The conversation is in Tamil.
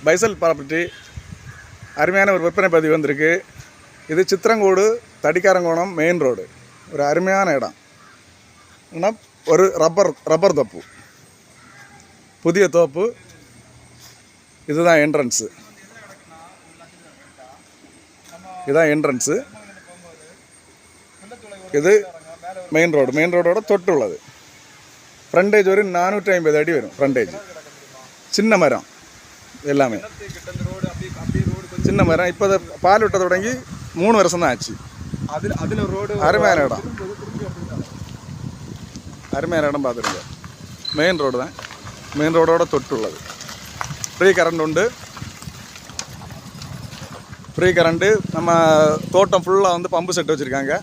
பைசல் ப்ராப்பர்ட்டி அருமையான ஒரு விற்பனை பதிவு வந்திருக்கு. இது சித்திரங்கோடு தடிக்காரங்கோணம் மெயின் ரோடு. ஒரு அருமையான இடம். இன்னும் ஒரு ரப்பர் தோப்பு, புதிய தோப்பு. இதுதான் என்ட்ரன்ஸு. இதுதான் என்ட்ரன்ஸு. இது மெயின் ரோடோட தொட்டு உள்ளது. ஃப்ரண்டேஜ் ஒரு 450 அடி வரும். ஃப்ரண்டேஜ் சின்ன மரம் எல்லாமே சின்ன மரம். இப்போ பால் விட்ட தொடங்கி 3 வருஷம் தான் ஆச்சு. அருமையான இடம், அருமையான இடம் பார்த்துருங்க. மெயின் ரோடு தான், மெயின் ரோடோட தொட்டு உள்ளது. ஃப்ரீ கரண்ட் உண்டு. Free current. நம்ம தோட்டம் ஃபுல்லாக வந்து பம்பு செட் வச்சுருக்காங்க.